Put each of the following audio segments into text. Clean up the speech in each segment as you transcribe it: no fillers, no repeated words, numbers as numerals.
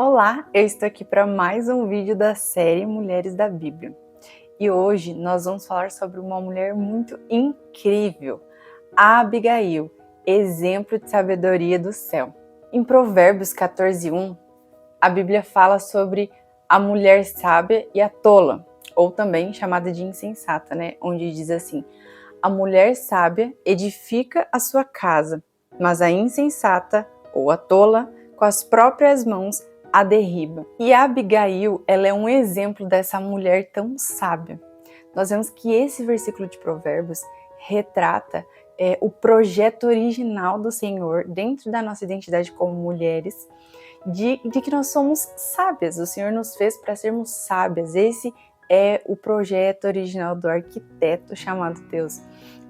Olá, eu estou aqui para mais um vídeo da série Mulheres da Bíblia. E hoje nós vamos falar sobre uma mulher muito incrível, a Abigail, exemplo de sabedoria do céu. Em Provérbios 14:1, a Bíblia fala sobre a mulher sábia e a tola, ou também chamada de insensata, Onde diz assim: a mulher sábia edifica a sua casa, mas a insensata ou a tola, com as próprias mãos, a derriba. E a Abigail, ela é um exemplo dessa mulher tão sábia. Nós vemos que esse versículo de Provérbios retrata o projeto original do Senhor dentro da nossa identidade como mulheres, de que nós somos sábias. O Senhor nos fez para sermos sábias. Esse é o projeto original do arquiteto chamado Deus,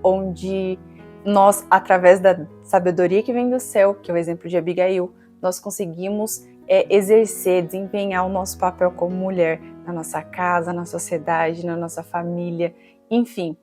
onde nós, através da sabedoria que vem do céu, que é o exemplo de Abigail, nós conseguimos exercer, desempenhar o nosso papel como mulher na nossa casa, na sociedade, na nossa família, enfim.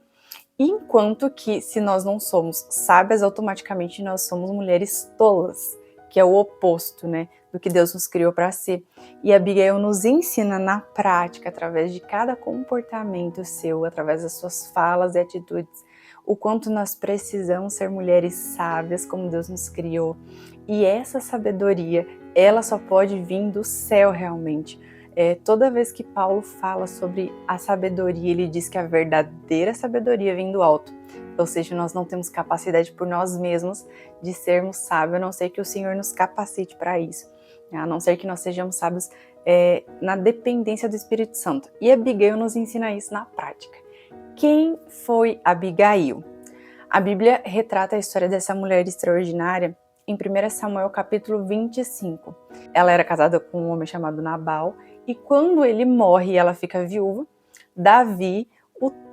Enquanto que, se nós não somos sábias, automaticamente nós somos mulheres tolas, que é o oposto, do que Deus nos criou para ser. E a Abigail nos ensina na prática, através de cada comportamento seu, através das suas falas e atitudes, o quanto nós precisamos ser mulheres sábias, como Deus nos criou. E essa sabedoria, ela só pode vir do céu realmente. Toda vez que Paulo fala sobre a sabedoria, ele diz que a verdadeira sabedoria vem do alto. Ou seja, nós não temos capacidade por nós mesmos de sermos sábios, a não ser que o Senhor nos capacite para isso. A não ser que nós sejamos sábios na dependência do Espírito Santo. E Abigail nos ensina isso na prática. Quem foi Abigail? A Bíblia retrata a história dessa mulher extraordinária em 1 Samuel capítulo 25. Ela era casada com um homem chamado Nabal, e quando ele morre e ela fica viúva, Davi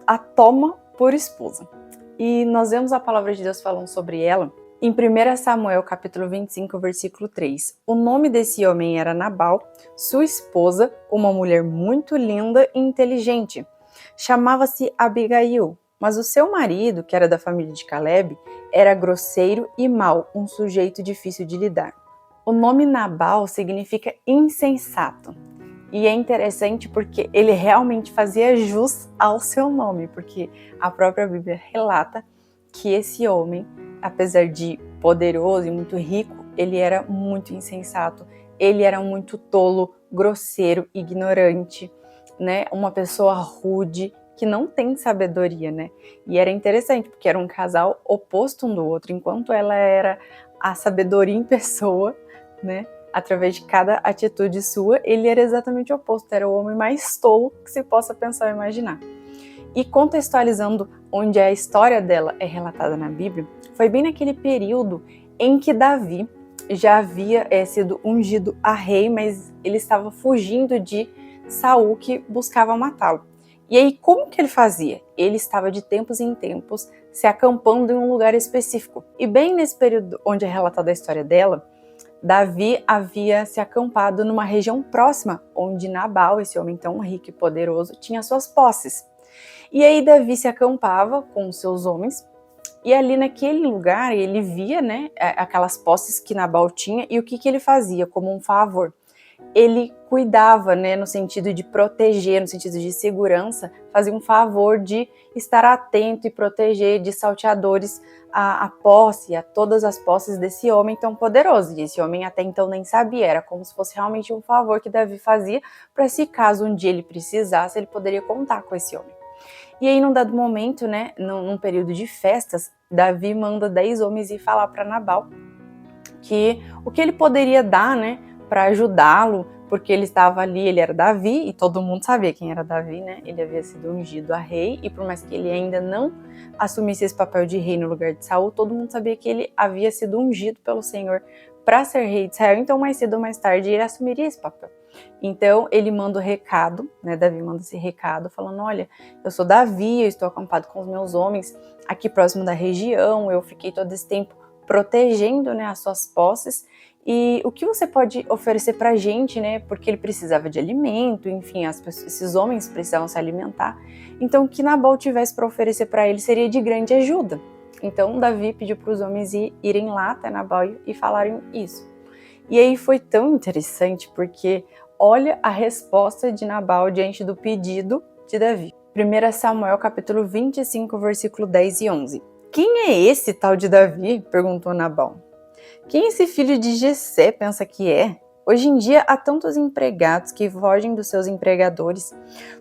a toma por esposa. E nós vemos a palavra de Deus falando sobre ela em 1 Samuel capítulo 25, versículo 3. O nome desse homem era Nabal, sua esposa, uma mulher muito linda e inteligente. Chamava-se Abigail, mas o seu marido, que era da família de Caleb, era grosseiro e mau, um sujeito difícil de lidar. O nome Nabal significa insensato. E é interessante porque ele realmente fazia jus ao seu nome, porque a própria Bíblia relata que esse homem, apesar de poderoso e muito rico, ele era muito insensato, ele era muito tolo, grosseiro, ignorante, uma pessoa rude, que não tem sabedoria, E era interessante, porque era um casal oposto um do outro, enquanto ela era a sabedoria em pessoa, através de cada atitude sua, ele era exatamente o oposto, era o homem mais tolo que se possa pensar ou imaginar. E contextualizando onde a história dela é relatada na Bíblia, foi bem naquele período em que Davi já havia sido ungido a rei, mas ele estava fugindo de Saul, que buscava matá-lo. E aí, como que ele fazia? Ele estava de tempos em tempos se acampando em um lugar específico. E bem nesse período onde é relatada a história dela, Davi havia se acampado numa região próxima, onde Nabal, esse homem tão rico e poderoso, tinha suas posses. E aí Davi se acampava com os seus homens, e ali naquele lugar ele via aquelas posses que Nabal tinha, e o que ele fazia como um favor? Ele cuidava, no sentido de proteger, no sentido de segurança, fazia um favor de estar atento e proteger de salteadores a posse, a todas as posses desse homem tão poderoso. E esse homem até então nem sabia, era como se fosse realmente um favor que Davi fazia, para se caso um dia ele precisasse, ele poderia contar com esse homem. E aí, num dado momento, num período de festas, Davi manda 10 homens ir falar para Nabal que o que ele poderia dar, para ajudá-lo, porque ele estava ali, ele era Davi, e todo mundo sabia quem era Davi, Ele havia sido ungido a rei, e por mais que ele ainda não assumisse esse papel de rei no lugar de Saul, todo mundo sabia que ele havia sido ungido pelo Senhor para ser rei de Israel, então mais cedo ou mais tarde ele assumiria esse papel. Então ele manda o recado, Davi manda esse recado falando: olha, eu sou Davi, eu estou acampado com os meus homens aqui próximo da região, eu fiquei todo esse tempo protegendo as suas posses, e o que você pode oferecer pra gente, porque ele precisava de alimento, enfim, esses homens precisavam se alimentar, então o que Nabal tivesse para oferecer para ele seria de grande ajuda. Então Davi pediu para os homens irem lá até Nabal e falarem isso. E aí foi tão interessante porque olha a resposta de Nabal diante do pedido de Davi. 1 Samuel capítulo 25, versículo 10 e 11. Quem é esse tal de Davi? Perguntou Nabal. Quem esse filho de Jessé pensa que é? Hoje em dia há tantos empregados que fogem dos seus empregadores.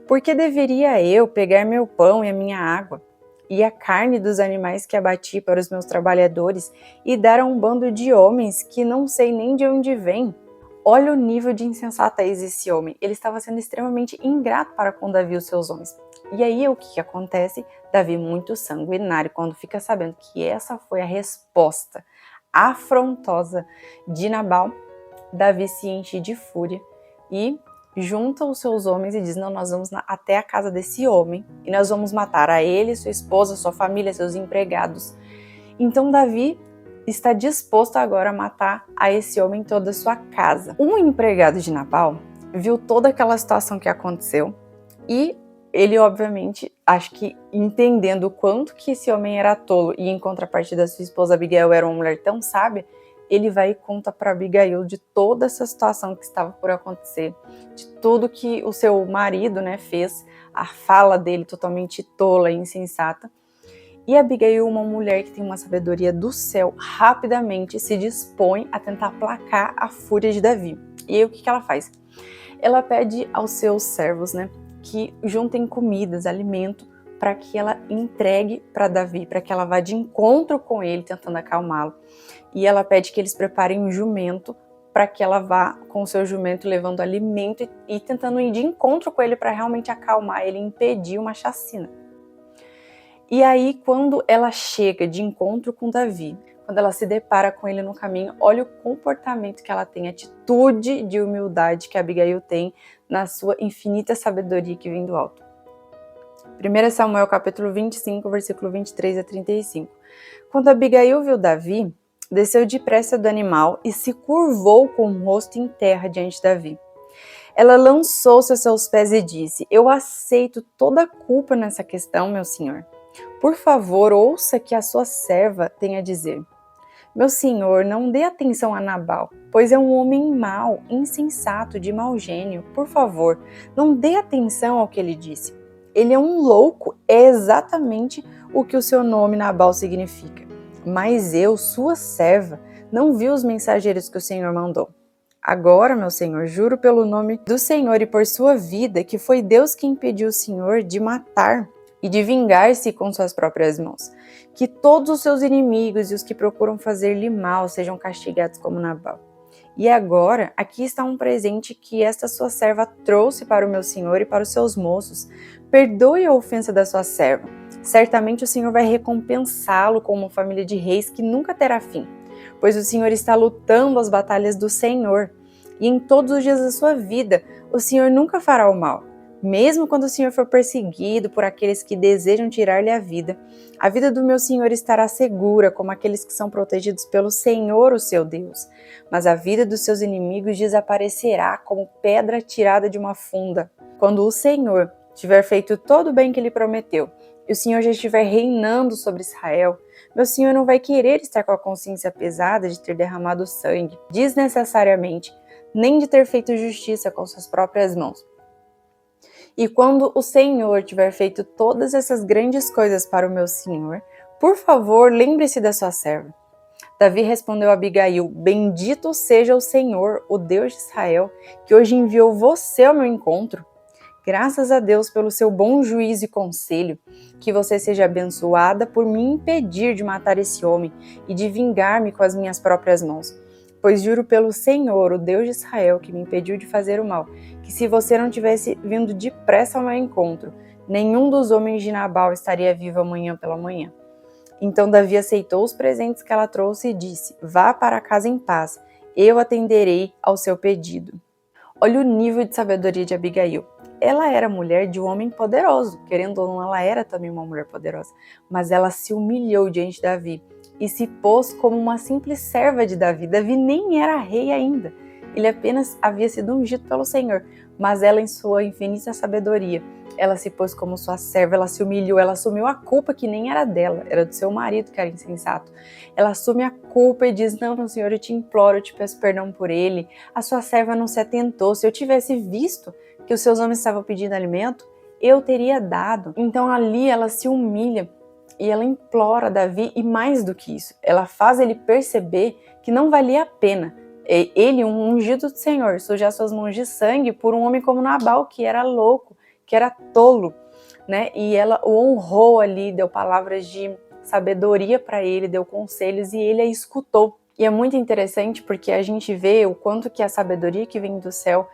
Por que deveria eu pegar meu pão e a minha água e a carne dos animais que abati para os meus trabalhadores e dar a um bando de homens que não sei nem de onde vêm? Olha o nível de insensatez desse homem. Ele estava sendo extremamente ingrato para com Davi e os seus homens. E aí o que acontece? Davi, muito sanguinário, quando fica sabendo que essa foi a resposta afrontosa de Nabal, Davi se enche de fúria e junta os seus homens e diz: não, nós vamos até a casa desse homem e nós vamos matar a ele, sua esposa, sua família, seus empregados. Então Davi está disposto agora a matar a esse homem toda a sua casa. Um empregado de Nabal viu toda aquela situação que aconteceu e ele, obviamente, acho que entendendo o quanto que esse homem era tolo e em contrapartida sua esposa Abigail era uma mulher tão sábia, ele vai e conta para Abigail de toda essa situação que estava por acontecer, de tudo que o seu marido, fez, a fala dele totalmente tola e insensata. E Abigail, uma mulher que tem uma sabedoria do céu, rapidamente se dispõe a tentar aplacar a fúria de Davi. E aí o que ela faz? Ela pede aos seus servos, que juntem comidas, alimento, para que ela entregue para Davi, para que ela vá de encontro com ele, tentando acalmá-lo. E ela pede que eles preparem um jumento para que ela vá com o seu jumento levando alimento e tentando ir de encontro com ele para realmente acalmar ele e impedir uma chacina. E aí, quando ela chega de encontro com Davi, quando ela se depara com ele no caminho, olha o comportamento que ela tem, a atitude de humildade que Abigail tem na sua infinita sabedoria que vem do alto. 1 Samuel capítulo 25, versículo 23 a 35. Quando Abigail viu Davi, desceu depressa do animal e se curvou com o rosto em terra diante de Davi. Ela lançou-se aos seus pés e disse: eu aceito toda a culpa nessa questão, meu senhor. Por favor, ouça que a sua serva tem a dizer. Meu senhor, não dê atenção a Nabal, pois é um homem mau, insensato, de mau gênio. Por favor, não dê atenção ao que ele disse. Ele é um louco, é exatamente o que o seu nome Nabal significa. Mas eu, sua serva, não vi os mensageiros que o Senhor mandou. Agora, meu senhor, juro pelo nome do Senhor e por sua vida que foi Deus que impediu o Senhor de matar e de vingar-se com suas próprias mãos. Que todos os seus inimigos e os que procuram fazer-lhe mal sejam castigados como Nabal. E agora, aqui está um presente que esta sua serva trouxe para o meu senhor e para os seus moços. Perdoe a ofensa da sua serva. Certamente o Senhor vai recompensá-lo com uma família de reis que nunca terá fim, pois o Senhor está lutando as batalhas do Senhor. E em todos os dias da sua vida, o Senhor nunca fará o mal. Mesmo quando o Senhor for perseguido por aqueles que desejam tirar-lhe a vida do meu Senhor estará segura, como aqueles que são protegidos pelo Senhor, o seu Deus. Mas a vida dos seus inimigos desaparecerá como pedra tirada de uma funda. Quando o Senhor tiver feito todo o bem que lhe prometeu, e o Senhor já estiver reinando sobre Israel, meu Senhor não vai querer estar com a consciência pesada de ter derramado sangue desnecessariamente, nem de ter feito justiça com suas próprias mãos. E quando o Senhor tiver feito todas essas grandes coisas para o meu Senhor, por favor, lembre-se da sua serva. Davi respondeu a Abigail: bendito seja o Senhor, o Deus de Israel, que hoje enviou você ao meu encontro. Graças a Deus pelo seu bom juízo e conselho, que você seja abençoada por me impedir de matar esse homem e de vingar-me com as minhas próprias mãos. Pois juro pelo Senhor, o Deus de Israel, que me impediu de fazer o mal, que se você não tivesse vindo depressa ao meu encontro, nenhum dos homens de Nabal estaria vivo amanhã pela manhã. Então Davi aceitou os presentes que ela trouxe e disse: vá para casa em paz, eu atenderei ao seu pedido. Olha o nível de sabedoria de Abigail. Ela era mulher de um homem poderoso, querendo ou não, ela era também uma mulher poderosa, mas ela se humilhou diante de Davi e se pôs como uma simples serva de Davi. Davi nem era rei ainda, ele apenas havia sido ungido pelo Senhor, mas ela, em sua infinita sabedoria, ela se pôs como sua serva, ela se humilhou, ela assumiu a culpa que nem era dela, era do seu marido que era insensato. Ela assume a culpa e diz, não, Senhor, eu te imploro, eu te peço perdão por ele. A sua serva não se atentou. Se eu tivesse visto que os seus homens estavam pedindo alimento, eu teria dado. Então ali ela se humilha e ela implora Davi, e mais do que isso, ela faz ele perceber que não valia a pena ele, um ungido do Senhor, sujar suas mãos de sangue por um homem como Nabal, que era louco, que era tolo, né? E ela o honrou ali, deu palavras de sabedoria para ele, deu conselhos e ele a escutou. E é muito interessante porque a gente vê o quanto que a sabedoria que vem do céu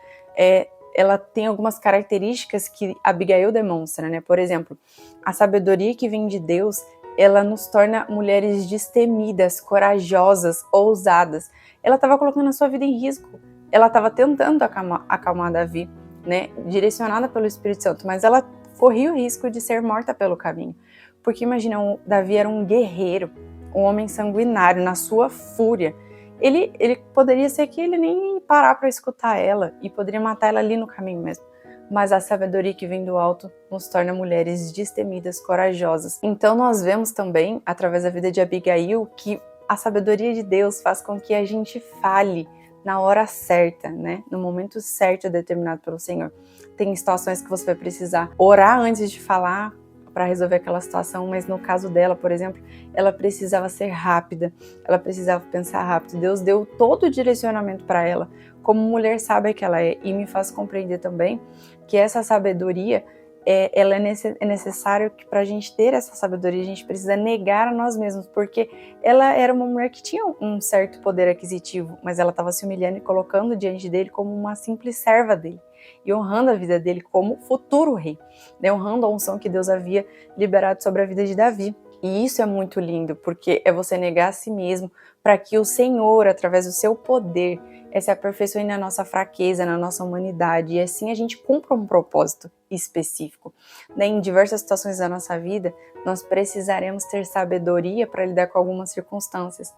ela tem algumas características que Abigail demonstra, né? Por exemplo, a sabedoria que vem de Deus, ela nos torna mulheres destemidas, corajosas, ousadas. Ela estava colocando a sua vida em risco. Ela estava tentando acalmar Davi, né? Direcionada pelo Espírito Santo, mas ela corria o risco de ser morta pelo caminho. Porque imagina, Davi era um guerreiro, um homem sanguinário, na sua fúria. Ele poderia ser que ele nem ia parar para escutar ela e poderia matar ela ali no caminho mesmo. Mas a sabedoria que vem do alto nos torna mulheres destemidas, corajosas. Então nós vemos também, através da vida de Abigail, que a sabedoria de Deus faz com que a gente fale na hora certa, né? No momento certo determinado pelo Senhor. Tem situações que você vai precisar orar antes de falar para resolver aquela situação, mas no caso dela, por exemplo, ela precisava ser rápida, ela precisava pensar rápido. Deus deu todo o direcionamento para ela, como mulher sábia que ela é, e me faz compreender também que essa sabedoria, ela é necessário que para a gente ter essa sabedoria, a gente precisa negar a nós mesmos, porque ela era uma mulher que tinha um certo poder aquisitivo, mas ela estava se humilhando e colocando diante dele como uma simples serva dele, e honrando a vida dele como futuro rei, né? Honrando a unção que Deus havia liberado sobre a vida de Davi. E isso é muito lindo, porque é você negar a si mesmo para que o Senhor, através do seu poder, se aperfeiçoe na nossa fraqueza, na nossa humanidade, e assim a gente cumpra um propósito específico. Em diversas situações da nossa vida, nós precisaremos ter sabedoria para lidar com algumas circunstâncias.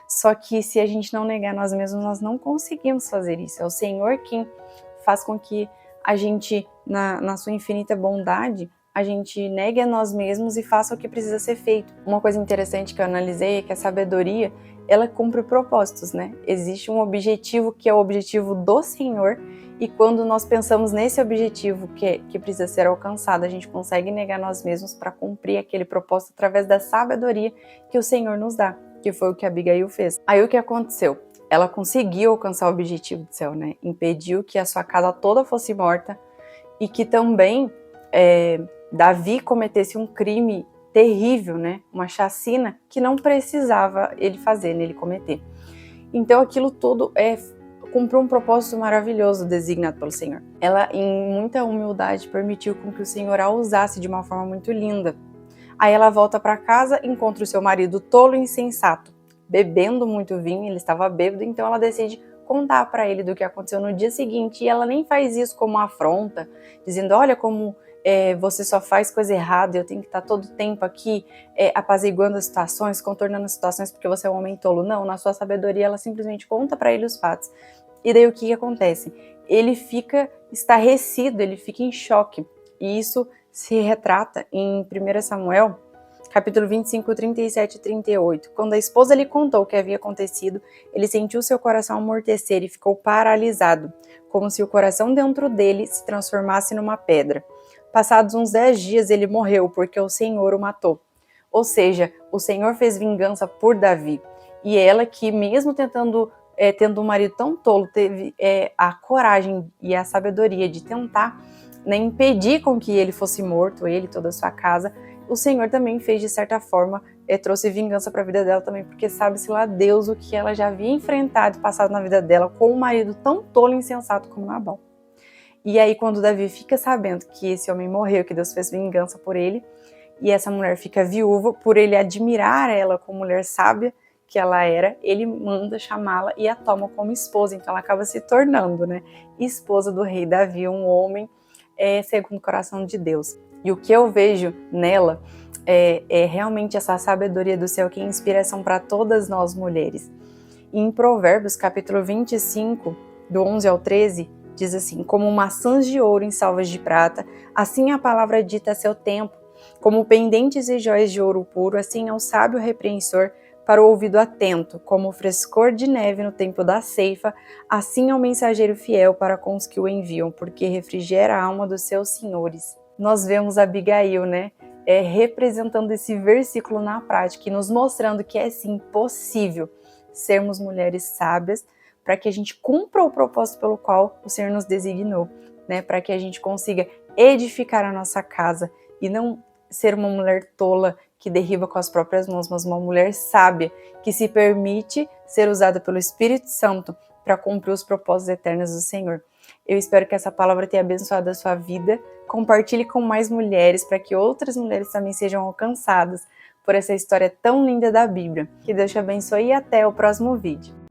Só que se a gente não negar nós mesmos, nós não conseguimos fazer isso. É o Senhor quem faz com que a gente, na sua infinita bondade, a gente negue a nós mesmos e faça o que precisa ser feito. Uma coisa interessante que eu analisei é que a sabedoria, ela cumpre propósitos, né? Existe um objetivo que é o objetivo do Senhor, e quando nós pensamos nesse objetivo que precisa ser alcançado, a gente consegue negar nós mesmos para cumprir aquele propósito através da sabedoria que o Senhor nos dá, que foi o que Abigail fez. Aí o que aconteceu? Ela conseguiu alcançar o objetivo do céu, né? Impediu que a sua casa toda fosse morta e que também Davi cometesse um crime terrível, né? Uma chacina que não precisava ele fazer, né? Ele cometer. Então aquilo tudo cumpriu um propósito maravilhoso designado pelo Senhor. Ela, em muita humildade, permitiu com que o Senhor a usasse de uma forma muito linda. Aí ela volta para casa, encontra o seu marido tolo e insensato, bebendo muito vinho, ele estava bêbado, então ela decide contar para ele do que aconteceu no dia seguinte, e ela nem faz isso como uma afronta, dizendo, olha como você só faz coisa errada, eu tenho que estar todo tempo aqui apaziguando as situações, contornando as situações porque você é um homem tolo. Não, na sua sabedoria ela simplesmente conta para ele os fatos. E daí o que acontece? Ele fica estarrecido, ele fica em choque, e isso se retrata em 1 Samuel, capítulo 25, 37 e 38. Quando a esposa lhe contou o que havia acontecido, ele sentiu seu coração amortecer e ficou paralisado, como se o coração dentro dele se transformasse numa pedra. Passados uns 10 dias ele morreu, porque o Senhor o matou. Ou seja, o Senhor fez vingança por Davi. E ela que, mesmo tendo um marido tão tolo, teve a coragem e a sabedoria de tentar, né, impedir com que ele fosse morto, ele e toda a sua casa. O Senhor também fez, de certa forma, trouxe vingança para a vida dela também, porque sabe-se lá Deus o que ela já havia enfrentado e passado na vida dela com um marido tão tolo e insensato como Nabal. E aí, quando Davi fica sabendo que esse homem morreu, que Deus fez vingança por ele, e essa mulher fica viúva, por ele admirar ela como mulher sábia que ela era, ele manda chamá-la e a toma como esposa. Então ela acaba se tornando, né, esposa do rei Davi, um homem segundo o coração de Deus. E o que eu vejo nela é realmente essa sabedoria do céu que é inspiração para todas nós mulheres. E em Provérbios, capítulo 25, do 11 ao 13, Diz assim: como maçãs de ouro em salvas de prata, assim a palavra dita a seu tempo. Como pendentes e jóias de ouro puro, assim é o sábio repreensor para o ouvido atento. Como o frescor de neve no tempo da ceifa, assim é o mensageiro fiel para com os que o enviam, porque refrigera a alma dos seus senhores. Nós vemos Abigail, né? Representando esse versículo na prática e nos mostrando que é sim possível sermos mulheres sábias para que a gente cumpra o propósito pelo qual o Senhor nos designou, né? Para que a gente consiga edificar a nossa casa e não ser uma mulher tola que derriba com as próprias mãos, mas uma mulher sábia que se permite ser usada pelo Espírito Santo para cumprir os propósitos eternos do Senhor. Eu espero que essa palavra tenha abençoado a sua vida. Compartilhe com mais mulheres para que outras mulheres também sejam alcançadas por essa história tão linda da Bíblia. Que Deus te abençoe e até o próximo vídeo.